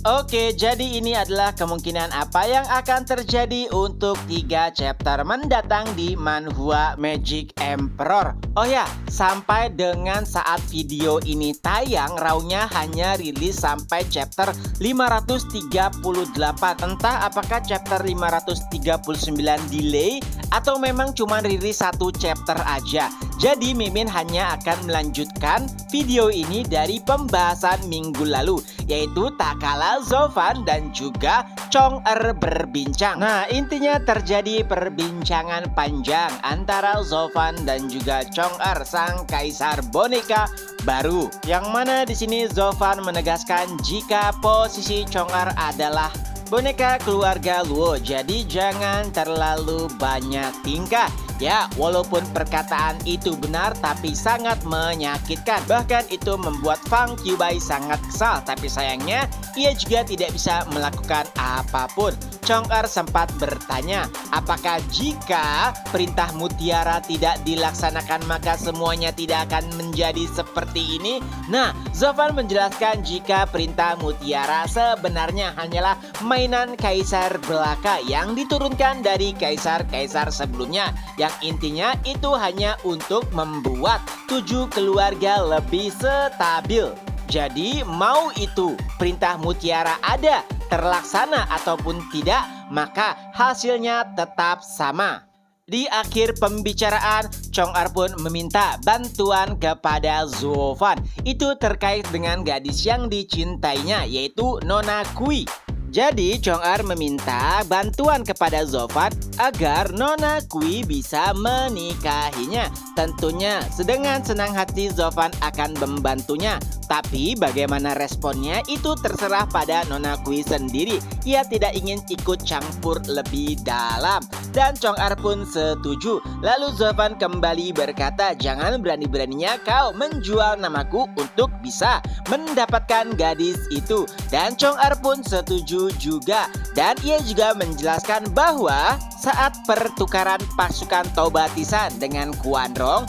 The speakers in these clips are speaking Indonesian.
Oke, jadi ini adalah kemungkinan apa yang akan terjadi untuk 3 chapter mendatang di Manhwa Magic Emperor. Oh ya, sampai dengan saat video ini tayang, RAW-nya hanya rilis sampai chapter 538. Entah apakah chapter 539 delay atau memang cuma rilis 1 chapter aja. Jadi Mimin hanya akan melanjutkan video ini dari pembahasan minggu lalu, yaitu tak kalah Zovan dan juga Chong-er berbincang. Nah, intinya terjadi perbincangan panjang antara Zovan dan juga Chong-er, sang kaisar boneka baru. Yang mana di sini Zovan menegaskan jika posisi Chong-er adalah boneka keluarga Luo, jadi jangan terlalu banyak tingkah. Ya, walaupun perkataan itu benar tapi sangat menyakitkan. Bahkan itu membuat Fang Qiubai sangat kesal. Tapi sayangnya ia juga tidak bisa melakukan apapun. Chong-er sempat bertanya, apakah jika perintah mutiara tidak dilaksanakan maka semuanya tidak akan menjadi seperti ini? Nah, Zovan menjelaskan jika perintah mutiara sebenarnya hanyalah mainan kaisar belaka yang diturunkan dari kaisar-kaisar sebelumnya. Yang intinya itu hanya untuk membuat 7 keluarga lebih stabil. Jadi mau itu perintah mutiara ada, terlaksana ataupun tidak, maka hasilnya tetap sama. Di akhir pembicaraan, Chong-er pun meminta bantuan kepada Zovan. Itu terkait dengan gadis yang dicintainya, yaitu Nona Kui. Jadi Chong-er meminta bantuan kepada Zovan agar Nona Kui bisa menikahinya. Tentunya dengan senang hati Zovan akan membantunya. Tapi bagaimana responnya itu terserah pada Nona Kui sendiri. Ia tidak ingin ikut campur lebih dalam. Dan Chong-er pun setuju. Lalu Zovan kembali berkata, jangan berani-beraninya kau menjual namaku untuk bisa mendapatkan gadis itu. Dan Chong-er pun setuju juga, dan ia juga menjelaskan bahwa saat pertukaran pasukan Taubatisan dengan Quan Rong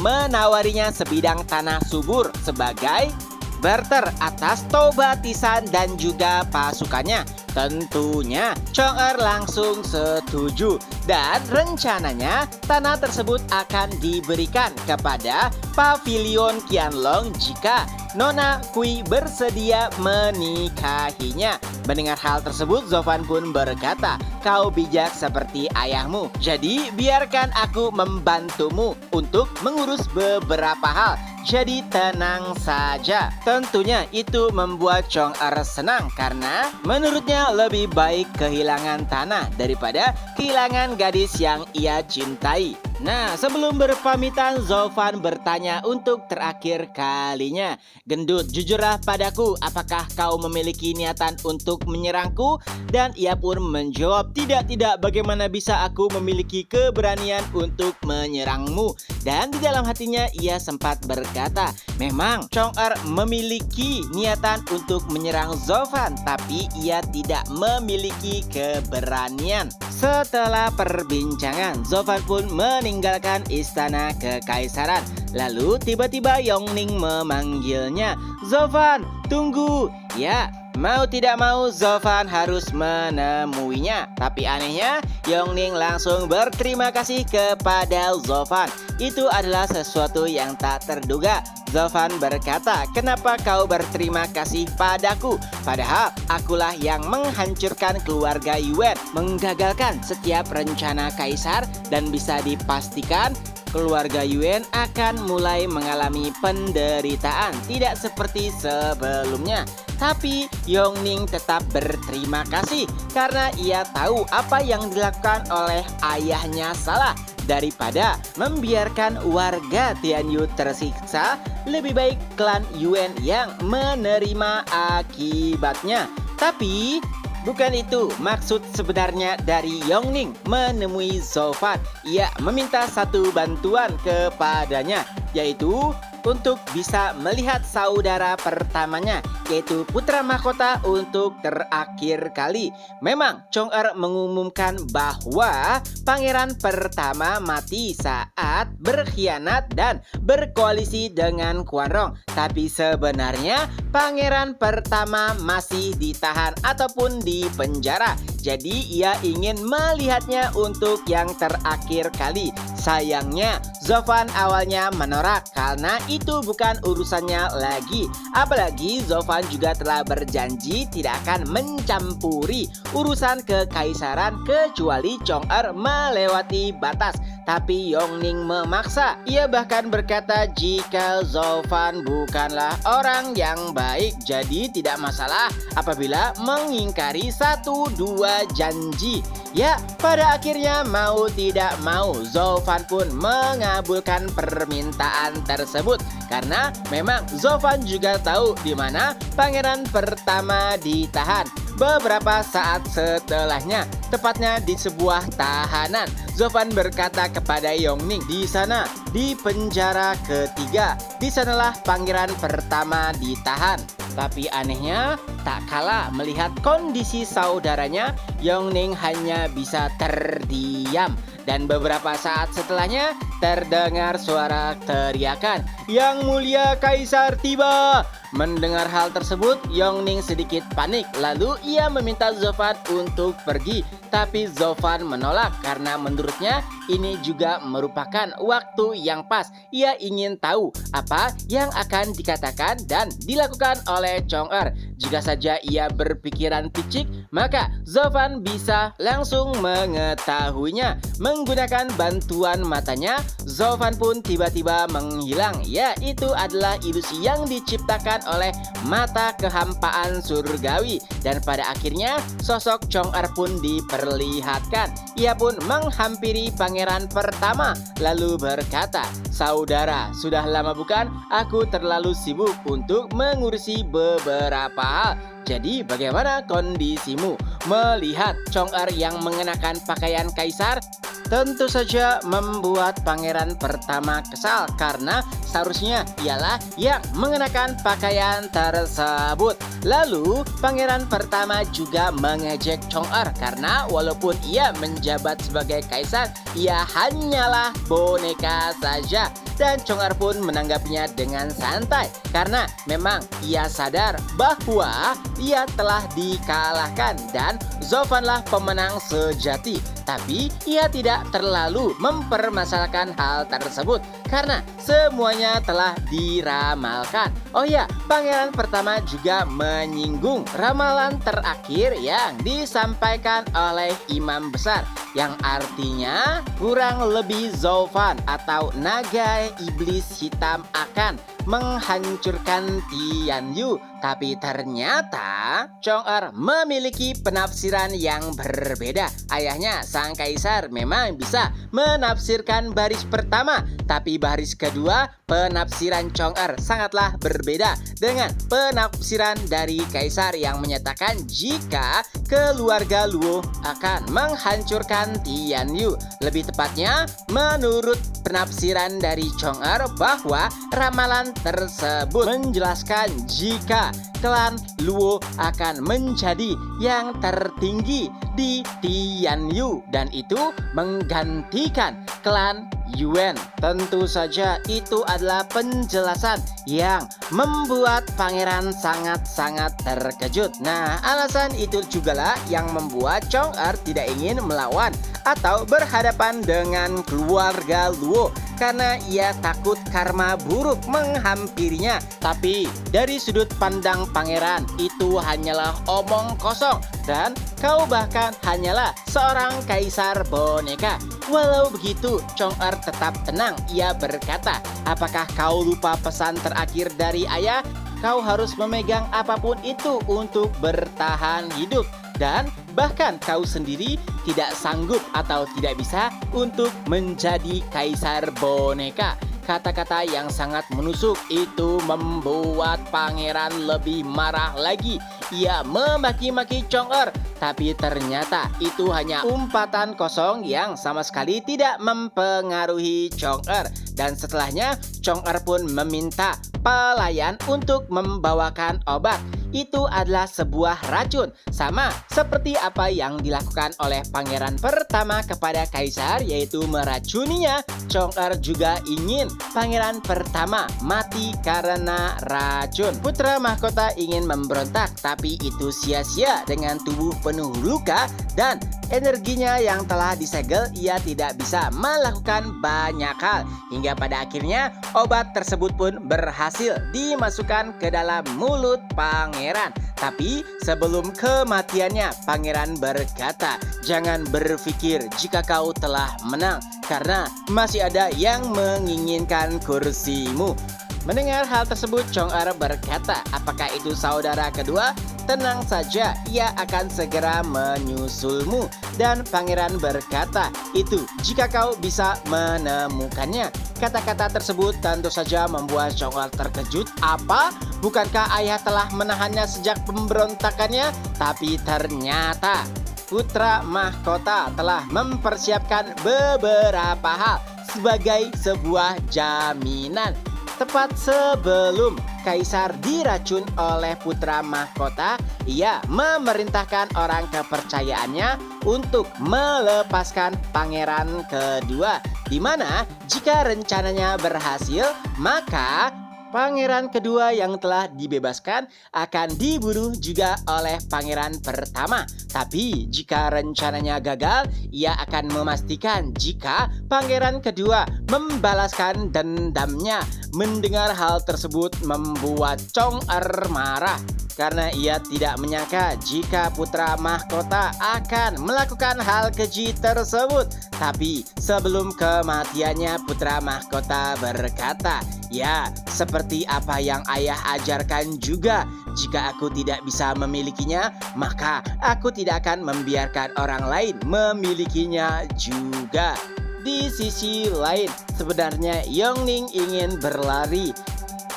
menawarinya sebidang tanah subur sebagai barter atas Taubatisan dan juga pasukannya. Tentunya Chong-er langsung setuju dan rencananya tanah tersebut akan diberikan kepada Pavilion Qianlong jika Nona Kui bersedia menikahinya. Mendengar hal tersebut, Zovan pun berkata, kau bijak seperti ayahmu. Jadi biarkan aku membantumu untuk mengurus beberapa hal. Jadi tenang saja. Tentunya itu membuat Chong-er senang karena menurutnya lebih baik kehilangan tanah daripada kehilangan gadis yang ia cintai. Nah, sebelum berpamitan, Zovan bertanya untuk terakhir kalinya. Gendut, jujurlah padaku, apakah kau memiliki niatan untuk menyerangku? Dan ia pun menjawab, tidak, bagaimana bisa aku memiliki keberanian untuk menyerangmu? Dan di dalam hatinya ia sempat berkata, memang Chong-er memiliki niatan untuk menyerang Zovan, tapi ia tidak memiliki keberanian. Setelah perbincangan, Zovan pun meninggalkan istana kekaisaran. Lalu tiba-tiba Yongning memanggilnya. Zovan, tunggu. Ya, mau tidak mau Zovan harus menemuinya. Tapi anehnya Yongning langsung berterima kasih kepada Zovan. Itu adalah sesuatu yang tak terduga. Zovan berkata, kenapa kau berterima kasih padaku? Padahal akulah yang menghancurkan keluarga Yuan, menggagalkan setiap rencana kaisar, dan bisa dipastikan keluarga Yuan akan mulai mengalami penderitaan, tidak seperti sebelumnya. Tapi Yongning tetap berterima kasih karena ia tahu apa yang dilakukan oleh ayahnya salah. Daripada membiarkan warga Tianyu tersiksa, lebih baik klan Yuan yang menerima akibatnya. Tapi bukan itu maksud sebenarnya dari Yongning menemui Zovan. Ia meminta satu bantuan kepadanya, yaitu untuk bisa melihat saudara pertamanya, yaitu putra mahkota untuk terakhir kali. Memang Chong-er mengumumkan bahwa pangeran pertama mati saat berkhianat dan berkoalisi dengan Quan Rong. Tapi sebenarnya pangeran pertama masih ditahan ataupun di penjara. Jadi ia ingin melihatnya untuk yang terakhir kali. Sayangnya Zovan awalnya menolak karena itu bukan urusannya lagi. Apalagi Zovan juga telah berjanji tidak akan mencampuri urusan kekaisaran kecuali Chong-er melewati batas. Tapi Yongning memaksa. Ia bahkan berkata jika Zovan bukanlah orang yang baik, jadi tidak masalah apabila mengingkari 1-2 janji. Ya, pada akhirnya mau tidak mau Zovan pun mengabulkan permintaan tersebut karena memang Zovan juga tahu di mana pangeran pertama ditahan. Beberapa saat setelahnya, tepatnya di sebuah tahanan, Zovan berkata kepada Yongning, di sana, di penjara ketiga, di sanalah pangeran pertama ditahan. Tapi anehnya, tak kalah melihat kondisi saudaranya, Yongning hanya bisa terdiam. Dan beberapa saat setelahnya terdengar suara teriakan, "Yang mulia kaisar tiba!" Mendengar hal tersebut, Yongning sedikit panik. Lalu ia meminta Zovan untuk pergi. Tapi Zovan menolak karena menurutnya ini juga merupakan waktu yang pas. Ia ingin tahu apa yang akan dikatakan dan dilakukan oleh Chong-er. Jika saja ia berpikiran picik, maka Zovan bisa langsung mengetahuinya. Menggunakan bantuan matanya, Zovan pun tiba-tiba menghilang. Ya, itu adalah ilusi yang diciptakan oleh mata kehampaan surgawi. Dan pada akhirnya sosok Chong-er pun diperlihatkan. Ia pun menghampiri pangeran pertama lalu berkata, "Saudara, sudah lama bukan aku terlalu sibuk untuk mengurusi beberapa hal. Jadi bagaimana kondisimu?" Melihat Chong-er yang mengenakan pakaian kaisar tentu saja membuat pangeran pertama kesal karena seharusnya ialah yang mengenakan pakaian tersebut. Lalu pangeran pertama juga mengejek Chong-er karena walaupun ia menjabat sebagai kaisar, ia hanyalah boneka saja. Dan Chong-er pun menanggapinya dengan santai karena memang ia sadar bahwa ia telah dikalahkan dan Zovanlah pemenang sejati. Tapi ia tidak terlalu mempermasalahkan hal tersebut karena semuanya telah diramalkan. Oh ya, pangeran pertama juga menyinggung ramalan terakhir yang disampaikan oleh imam besar, yang artinya kurang lebih Zovan atau naga iblis hitam akan menghancurkan Tianyu. Tapi ternyata Chong-er memiliki penafsiran yang berbeda. Ayahnya sang kaisar memang bisa menafsirkan baris pertama, tapi baris kedua penafsiran Chong-er sangatlah berbeda dengan penafsiran dari kaisar yang menyatakan jika keluarga Luo akan menghancurkan Tianyu. Lebih tepatnya menurut penafsiran dari Chong-er bahwa ramalan tersebut menjelaskan jika klan Luo akan menjadi yang tertinggi di Tianyu dan itu menggantikan klan Yuan. Tentu saja itu adalah penjelasan yang membuat pangeran sangat-sangat terkejut. Nah, alasan itu jugalah yang membuat Chong-er tidak ingin melawan atau berhadapan dengan keluarga Luo karena ia takut karma buruk menghampirinya. Tapi dari sudut pandang pangeran, itu hanyalah omong kosong dan kau bahkan hanyalah seorang kaisar boneka. Walau begitu, Chong-er tetap tenang. Ia berkata, "Apakah kau lupa pesan terakhir dari ayah? Kau harus memegang apapun itu untuk bertahan hidup. Dan bahkan kau sendiri tidak sanggup atau tidak bisa untuk menjadi kaisar boneka. kata-kata yang sangat menusuk itu membuat pangeran lebih marah lagi. Ia memaki-maki Chong-er, tapi ternyata itu hanya umpatan kosong yang sama sekali tidak mempengaruhi Chong-er. Dan setelahnya Chong-er pun meminta pelayan untuk membawakan obat. Itu adalah sebuah racun, sama seperti apa yang dilakukan oleh pangeran pertama kepada kaisar, yaitu meracuninya. Chong-er juga ingin pangeran pertama mati karena racun. Putra mahkota ingin memberontak, tapi itu sia-sia. Dengan tubuh penuh luka dan energinya yang telah disegel, ia tidak bisa melakukan banyak hal. Hingga pada akhirnya obat tersebut pun berhasil dimasukkan ke dalam mulut pangeran. Tapi sebelum kematiannya, pangeran berkata, "Jangan berpikir jika kau telah menang, karena masih ada yang menginginkan kursimu." Mendengar hal tersebut, Chong-er berkata, "Apakah itu saudara kedua? Tenang saja, ia akan segera menyusulmu." Dan pangeran berkata, "Itu jika kau bisa menemukannya." Kata-kata tersebut tentu saja membuat Chong-er terkejut. Apa? Bukankah ayah telah menahannya sejak pemberontakannya? Tapi ternyata putra mahkota telah mempersiapkan beberapa hal sebagai sebuah jaminan. Tepat sebelum kaisar diracun oleh putra mahkota, ia memerintahkan orang kepercayaannya untuk melepaskan pangeran kedua, di mana jika rencananya berhasil, maka pangeran kedua yang telah dibebaskan akan dibunuh juga oleh pangeran pertama. Tapi jika rencananya gagal, ia akan memastikan jika pangeran kedua membalaskan dendamnya. Mendengar hal tersebut membuat Chong-er marah, karena ia tidak menyangka jika putra mahkota akan melakukan hal keji tersebut. Tapi sebelum kematiannya, putra mahkota berkata, "Ya, seperti apa yang ayah ajarkan juga. Jika aku tidak bisa memilikinya, maka aku tidak akan membiarkan orang lain memilikinya juga." Di sisi lain, sebenarnya Yongning ingin berlari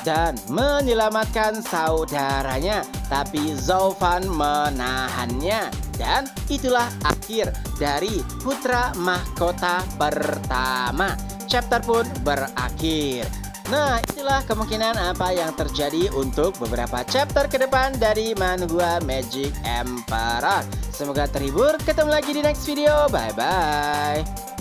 dan menyelamatkan saudaranya, tapi Zhao Fan menahannya. Dan itulah akhir dari putra mahkota pertama. Chapter pun berakhir. Nah, itulah kemungkinan apa yang terjadi untuk beberapa chapter ke depan dari manhwa Magic Emperor. Semoga terhibur. Ketemu lagi di next video. Bye-bye.